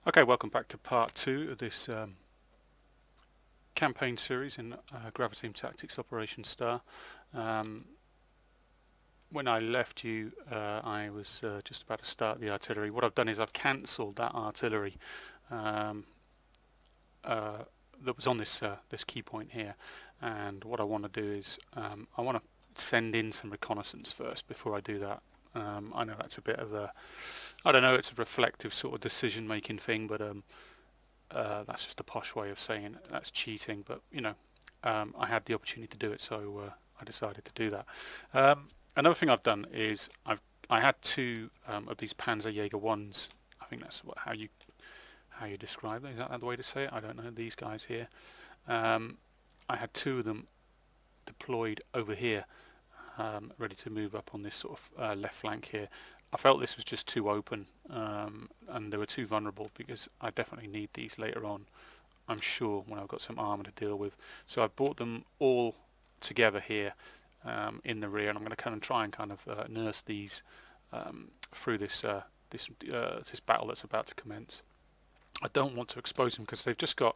Okay, welcome back to part 2 of this campaign series in Graviteam Tactics Operation Star. When I left you, I was just about to start the artillery. What I've done is I've cancelled that artillery that was on this key point here, and what I want to do is I want to send in some reconnaissance first before I do that. I know that's a bit of a, I don't know, it's a reflective sort of decision-making thing, but that's just a posh way of saying that's cheating. But you know, I had the opportunity to do it, so I decided to do that. Another thing I've done is I had two of these Panzerjäger 1s. I think that's how you describe them. Is that the way to say it? I don't know. These guys here. I had two of them deployed over here, ready to move up on this sort of left flank here. I felt this was just too open, and they were too vulnerable, because I definitely need these later on, I'm sure, when I've got some armour to deal with. So I've brought them all together here in the rear, and I'm going to kind of try and nurse these through this battle that's about to commence. I don't want to expose them, because they've just got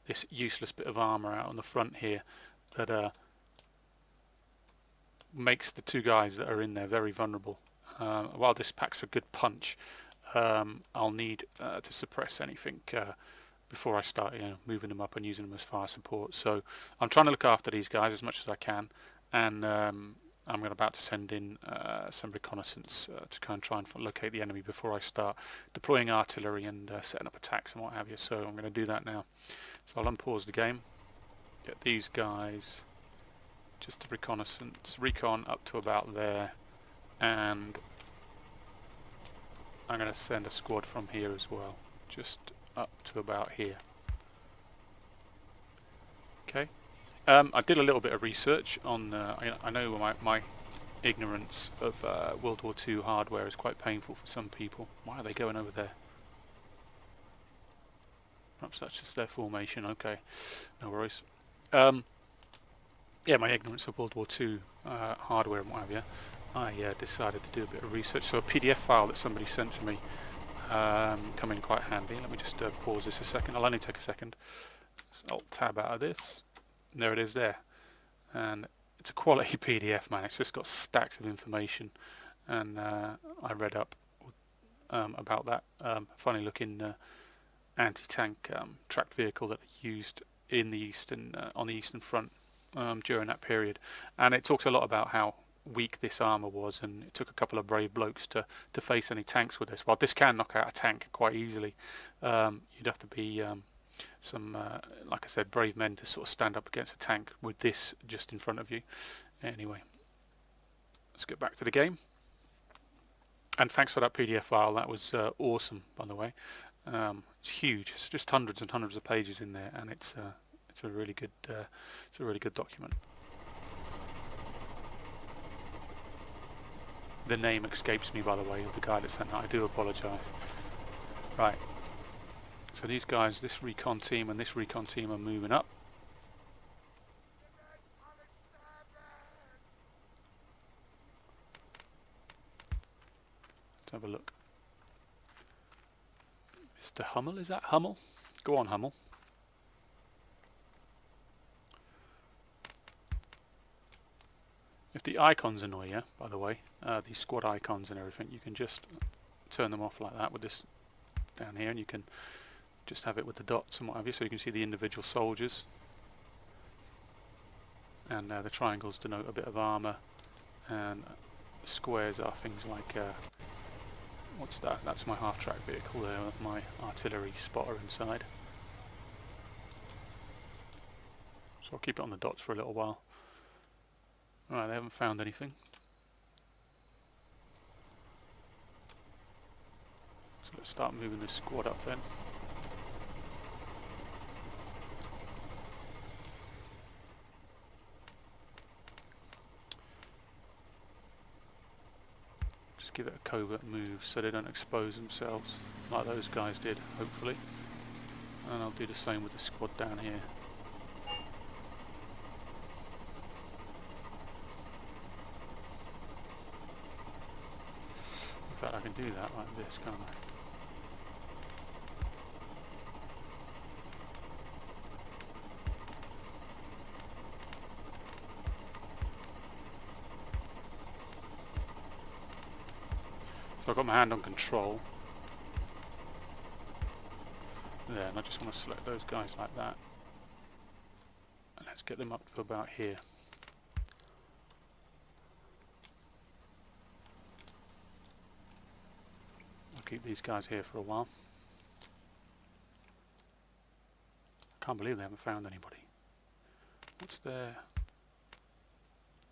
this useless bit of armour out on the front here that makes the two guys that are in there very vulnerable. While this packs a good punch, I'll need to suppress anything before I start, moving them up and using them as fire support. So I'm trying to look after these guys as much as I can, and I'm about to send in some reconnaissance to try and locate the enemy before I start deploying artillery and setting up attacks and what have you. So I'm going to do that now. So I'll unpause the game, get these guys, just the recon up to about there, and I'm going to send a squad from here as well, just up to about here. Okay. I did a little bit of research on, I know my ignorance of World War II hardware is quite painful for some people. Why are they going over there? Perhaps that's just their formation. Okay, no worries. Yeah, my ignorance of World War II hardware and what have you, I decided to do a bit of research. So a PDF file that somebody sent to me come in quite handy. Let me just pause this a second. I'll only take a second. So I'll tab out of this. And there it is there. And it's a quality PDF, man. It's just got stacks of information. And I read up about that funny looking anti-tank tracked vehicle that they used in the on the Eastern Front during that period. And it talks a lot about how weak this armour was, and it took a couple of brave blokes to face any tanks with this. Well, this can knock out a tank quite easily. You'd have to be some, like I said, brave men to sort of stand up against a tank with this just in front of you. Anyway, let's get back to the game. And thanks for that PDF file. That was awesome, by the way. It's huge. It's just hundreds and hundreds of pages in there, and it's a really good document. The name escapes me, by the way, of the guy that sent that. I do apologise. Right. So these guys, this recon team and this recon team, are moving up. Let's have a look. Mr. Hummel, is that Hummel? Go on, Hummel. If the icons annoy you, by the way, these squad icons and everything, you can just turn them off like that with this down here, and you can just have it with the dots and what have you, so you can see the individual soldiers. And the triangles denote a bit of armour, and the squares are things like, what's that? That's my half-track vehicle there with my artillery spotter inside. So I'll keep it on the dots for a little while. Right, they haven't found anything. So let's start moving this squad up then. Just give it a covert move so they don't expose themselves like those guys did, hopefully. And I'll do the same with the squad down here. In fact, I can do that like this, can't I? So I've got my hand on control. There, and I just want to select those guys like that. And let's get them up to about here. I'll keep these guys here for a while. I can't believe they haven't found anybody. What's their...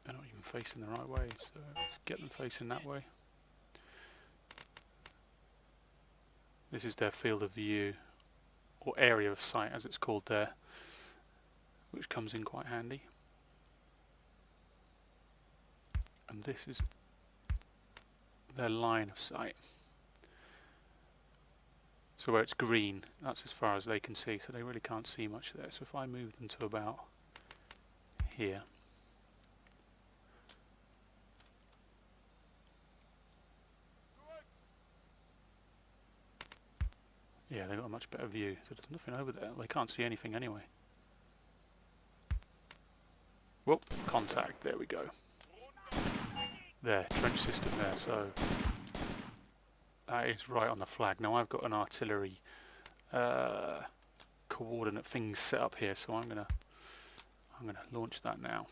They're not even facing the right way, so let's get them facing that way. This is their field of view, or area of sight as it's called there, which comes in quite handy. And this is their line of sight. So where it's green, that's as far as they can see, so they really can't see much there. So if I move them to about here, yeah, they've got a much better view. So there's nothing over there. They can't see anything anyway. Whoop, contact, there we go. There, trench system there, so that is right on the flag. Now I've got an artillery coordinate thing set up here, so I'm gonna launch that now.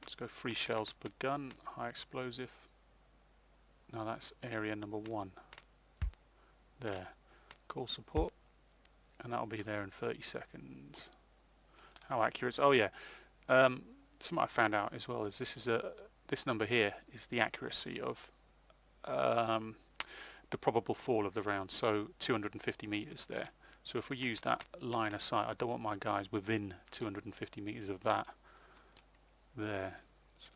Let's go 3 shells per gun, high explosive. Now that's area number 1. There. Call support, and that'll be there in 30 seconds. How accurate? Oh yeah. Something I found out as well is this number here is the accuracy of the probable fall of the round. So 250 meters there. So if we use that line of sight, I don't want my guys within 250 meters of that. There. So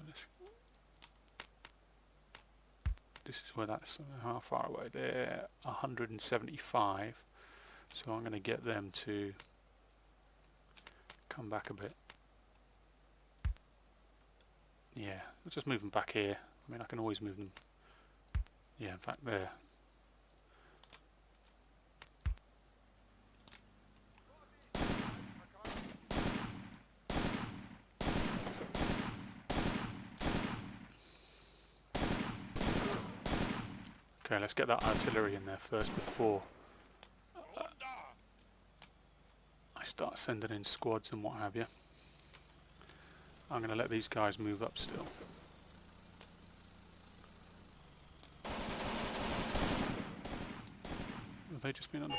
this is where that's how far away. They're 175. So I'm going to get them to come back a bit. Yeah, let's just move them back here. I mean, I can always move them. Yeah, in fact, there. Okay, let's get that artillery in there first before I start sending in squads and what have you. I'm going to let these guys move up still. Have they just been under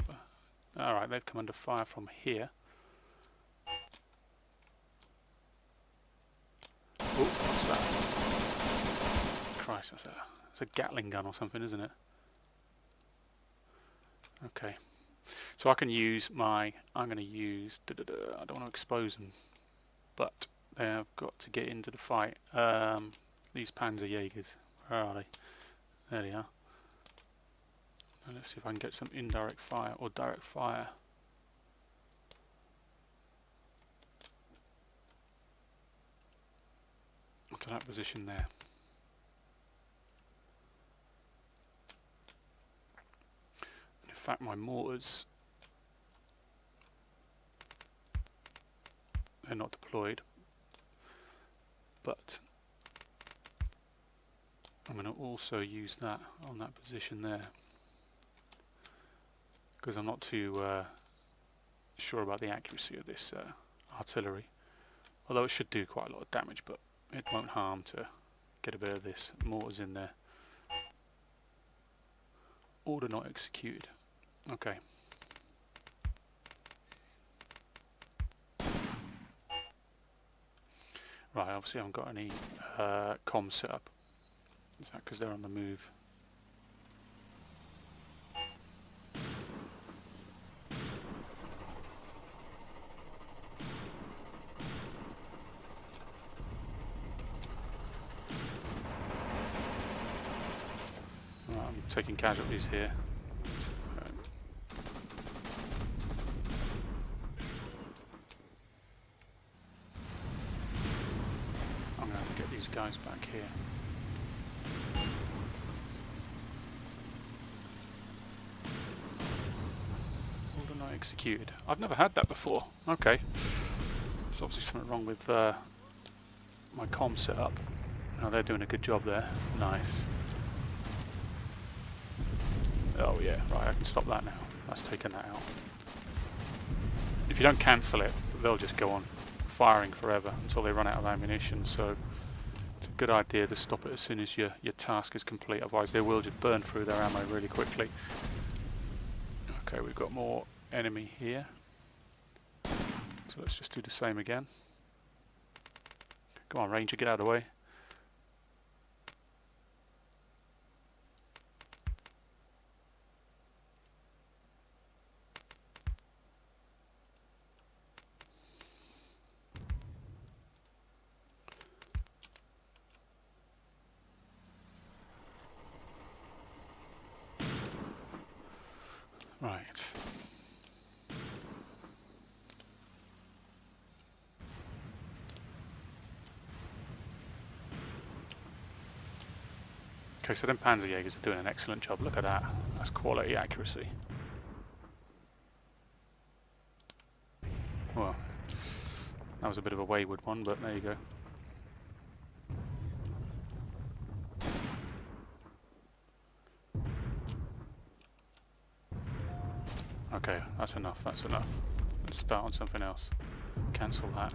fire? Alright, they've come under fire from here. Oh, what's that? Christ, that's a Gatling gun or something, isn't it? Okay. So I can use my... I'm going to use... I don't want to expose them, but they've got to get into the fight. These Panzerjägers, where are they? There they are. And let's see if I can get some indirect fire or direct fire. To that position there. In fact, my mortars, they're not deployed, but I'm going to also use that on that position there, because I'm not too sure about the accuracy of this artillery, although it should do quite a lot of damage, but it won't harm to get a bit of this mortars in there. Order not executed. Okay. Right, obviously I haven't got any comms set up. Is that because they're on the move? Right, I'm taking casualties here. I'm going to have to get these guys back here. Order not executed. I've never had that before. Okay. There's obviously something wrong with my comm set up. Now they're doing a good job there. Nice. Oh yeah, right, I can stop that now. That's taken that out. If you don't cancel it, they'll just go on firing forever until they run out of ammunition, so it's a good idea to stop it as soon as your task is complete, otherwise they will just burn through their ammo really quickly. Okay, we've got more enemy here. So let's just do the same again. Come on, Ranger, get out of the way. Right. Okay, so them Panzerjägers are doing an excellent job. Look at that. That's quality accuracy. Well, that was a bit of a wayward one, but there you go. Okay, that's enough, that's enough. Let's start on something else. Cancel that.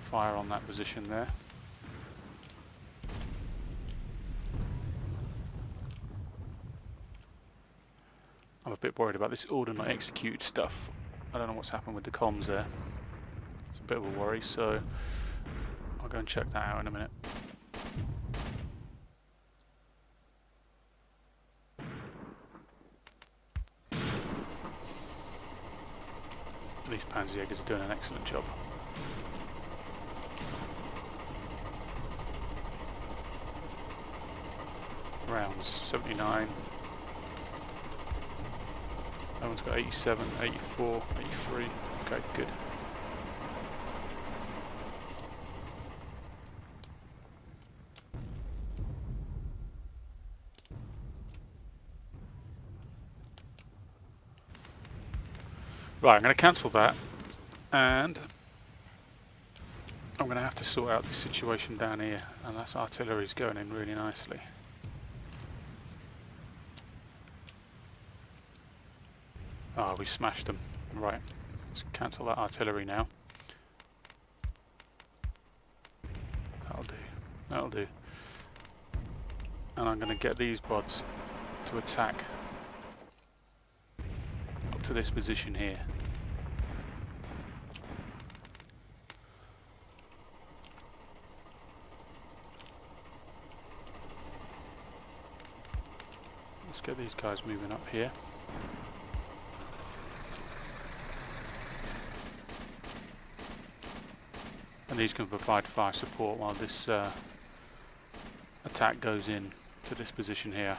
Fire on that position there. I'm a bit worried about this order not executed stuff. I don't know what's happened with the comms there. It's a bit of a worry, so I'll go and check that out in a minute. These Panzerjägers are doing an excellent job. Rounds 79. That one's got 87, 84, 83. Okay, good. Right, I'm going to cancel that, and I'm going to have to sort out this situation down here, and that's artillery's going in really nicely. Ah, we smashed them. Right, let's cancel that artillery now. That'll do, that'll do. And I'm going to get these bods to attack up to this position here. Let's get these guys moving up here. And these can provide fire support while this attack goes in to this position here.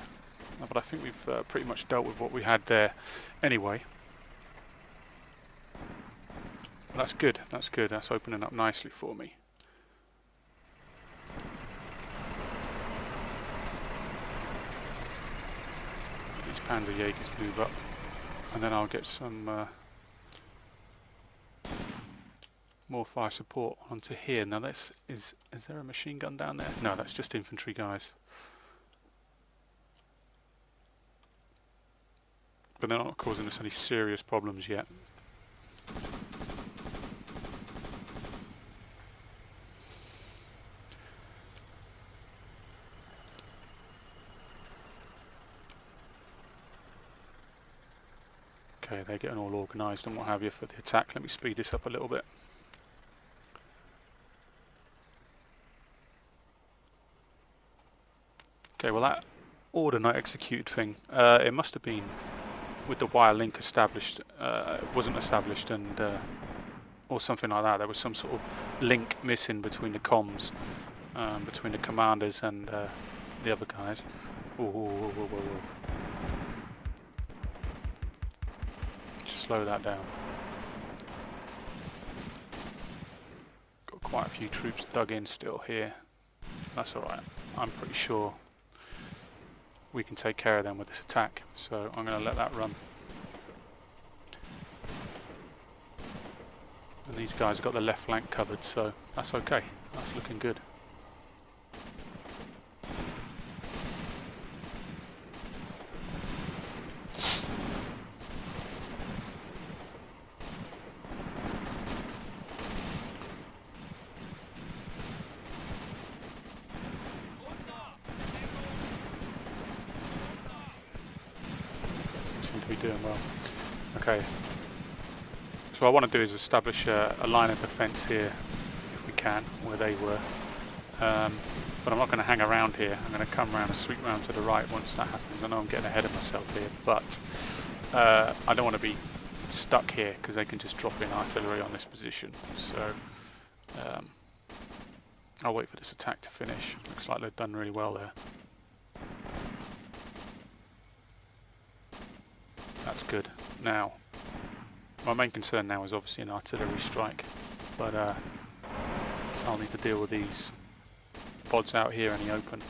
But I think we've pretty much dealt with what we had there anyway. But that's good, that's good, that's opening up nicely for me. These Panzerjägers move up, and then I'll get some more fire support onto here. Now this is there a machine gun down there? No, that's just infantry guys. But they're not causing us any serious problems yet. Okay, they're getting all organised and what have you for the attack. Let me speed this up a little bit. Okay, well that order not executed thing, it must have been with the wire link established, wasn't established, and or something like that. There was some sort of link missing between the comms, between the commanders and the other guys. Whoa, whoa, whoa, whoa, whoa, whoa. Just slow that down. Got quite a few troops dug in still here. That's alright. I'm pretty sure we can take care of them with this attack, so I'm going to let that run. And these guys have got the left flank covered, so that's okay. That's looking good. Seem to be doing well. Okay. So what I want to do is establish a line of defence here, if we can, where they were. But I'm not going to hang around here. I'm going to come around and sweep round to the right once that happens. I know I'm getting ahead of myself here, but I don't want to be stuck here because they can just drop in artillery on this position. So I'll wait for this attack to finish. Looks like they've done really well there. That's good. Now, my main concern now is obviously an artillery strike, but I'll need to deal with these pods out here in the open.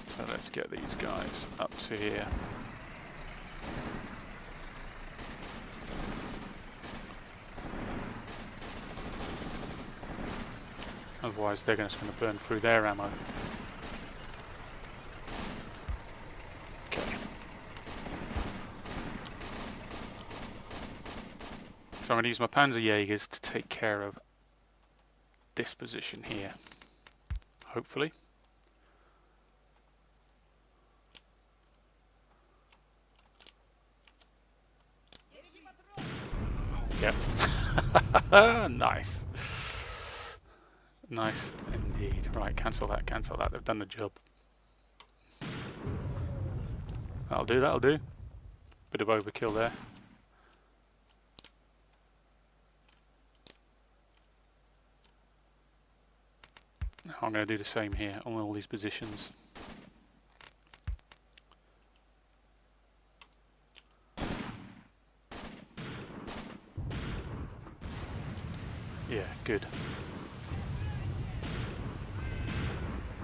So let's get these guys up to here. Otherwise they're just going to burn through their ammo. So I'm going to use my Panzerjägers to take care of this position here, hopefully. Yep. Nice. Nice indeed. Right, cancel that, cancel that. They've done the job. That'll do, that'll do. Bit of overkill there. I'm going to do the same here on all these positions. Yeah, good.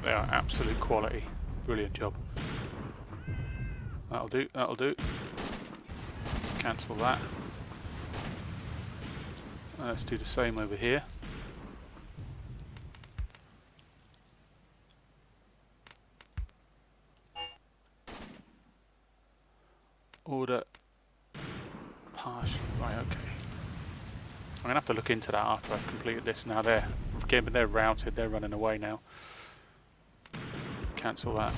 They are absolute quality. Brilliant job. That'll do, that'll do. Let's cancel that. Let's do the same over here. Order partially, right, okay. I'm going to have to look into that after I've completed this. Now they're routed, they're running away now. Cancel that.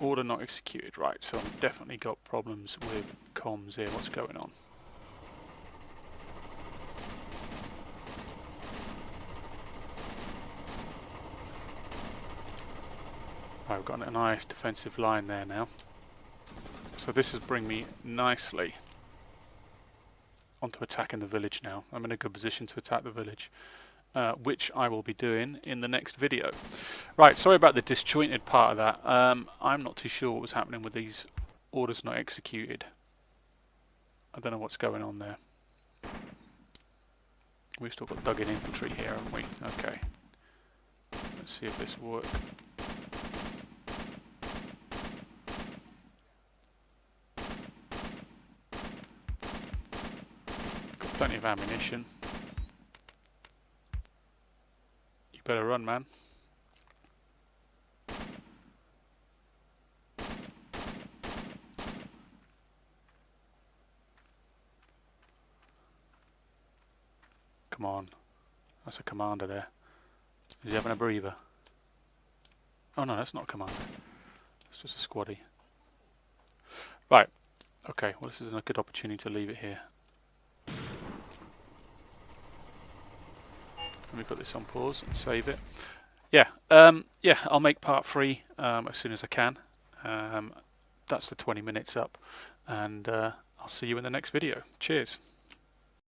Order not executed, right, so I've definitely got problems with comms here. What's going on? Right, we've got a nice defensive line there now. So this has bring me nicely onto attacking the village now. I'm in a good position to attack the village, which I will be doing in the next video. Right, sorry about the disjointed part of that. I'm not too sure what was happening with these orders not executed. I don't know what's going on there. We've still got dug-in infantry here, haven't we? Okay. Let's see if this works. Plenty of ammunition. You better run, man. Come on. That's a commander there. Is he having a breather? Oh no, that's not a commander. It's just a squaddy. Right. Okay, well this is a good opportunity to leave it here. Let me put this on pause and save it. Yeah, yeah, I'll make part 3 as soon as I can. That's the 20 minutes up, and I'll see you in the next video. Cheers.